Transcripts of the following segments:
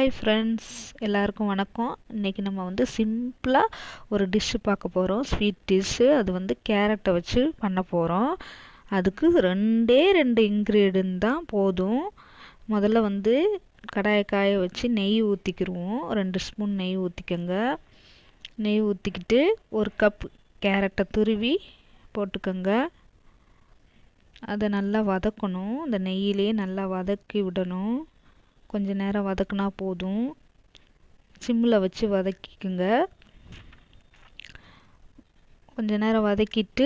Hi friends, எல்லாருக்கும் வணக்கம். இன்றைக்கி நம்ம வந்து சிம்பிளாக ஒரு டிஷ்ஷு பார்க்க போகிறோம். Sweet dish. அது வந்து கேரட்டை வச்சு பண்ண போகிறோம். அதுக்கு ரெண்டு இன்க்ரீடியன்ட் தான் போதும். முதல்ல வந்து கடாயை காய வச்சு நெய் ஊற்றிக்கிடுவோம். 2 ஸ்பூன் நெய் ஊற்றிக்கோங்க. நெய் ஊற்றிக்கிட்டு 1 கப் கேரட்டை துருவி போட்டுக்கோங்க. அதை நல்லா வதக்கணும். இந்த நெய்யிலே நல்லா வதக்கி விடணும். கொஞ்ச நேரம் வதக்குனா போதும். சிம்மில் வச்சு வதக்கிக்குங்க. கொஞ்ச நேரம் வதக்கிட்டு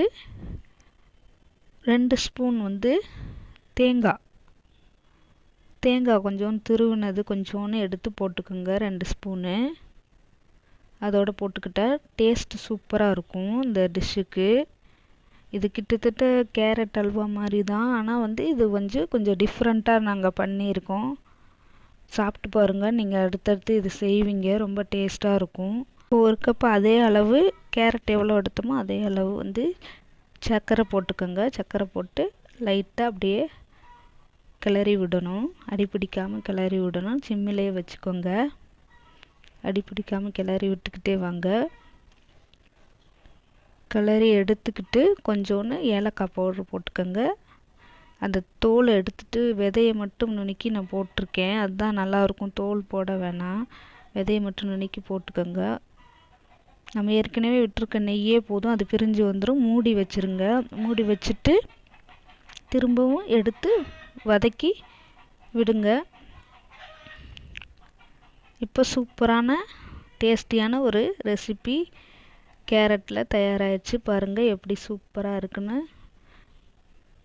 2 ஸ்பூன் வந்து தேங்காய் கொஞ்சோண்டு துருவினது கொஞ்சோன்னு எடுத்து போட்டுக்கோங்க. 2 ஸ்பூனு அதோடு போட்டுக்கிட்டால் டேஸ்ட்டு சூப்பராக இருக்கும் இந்த டிஷ்ஷுக்கு. இது கிட்டத்தட்ட கேரட் அல்வா மாதிரி தான், ஆனால் வந்து இது கொஞ்சம் டிஃப்ரெண்ட்டாக நாங்கள் பண்ணியிருக்கோம். சாப்பிட்டு பாருங்கள், நீங்கள் அடுத்தடுத்து இது செய்வீங்க. ரொம்ப டேஸ்ட்டாக இருக்கும். 1 கப் அதே அளவு கேரட் எவ்வளோ எடுத்தோமோ அதே அளவு வந்து சர்க்கரை போட்டுக்கோங்க. சர்க்கரை போட்டு லைட்டாக அப்படியே கிளறி விடணும். அடி பிடிக்காமல் கிளறி விடணும். சிம்மிலே வச்சுக்கோங்க. அடி பிடிக்காமல் கிளறி விட்டுக்கிட்டே வாங்க. கிளறி எடுத்துக்கிட்டு கொஞ்சோன்னு ஏலக்காய் பவுட்ரு போட்டுக்கோங்க. அந்த தோலை எடுத்துட்டு விதையை மட்டும் நுணுக்கி நான் போட்டிருக்கேன். அதுதான் நல்லாயிருக்கும். தோல் போட வேணாம், விதையை மட்டும் நுணுக்கி போட்டுக்கோங்க. நம்ம ஏற்கனவே விட்டுருக்க நெய்யே போதும், அது பிரிஞ்சு வந்துடும். மூடி வச்சுருங்க. மூடி வச்சுட்டு திரும்பவும் எடுத்து வதக்கி விடுங்க. இப்போ சூப்பரான டேஸ்டியான ஒரு ரெசிபி கேரட்டில் தயாராகிடுச்சு. பாருங்கள் எப்படி சூப்பராக இருக்குன்னு.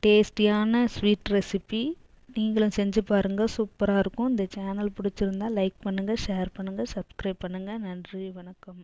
டேஸ்டியான ஸ்வீட் ரெசிபி நீங்களும் செஞ்சு பாருங்கள். சூப்பராக இருக்கும். இந்த சேனல் பிடிச்சிருந்தா லைக் பண்ணுங்கள், ஷேர் பண்ணுங்கள், சப்ஸ்கிரைப் பண்ணுங்கள். நன்றி, வணக்கம்.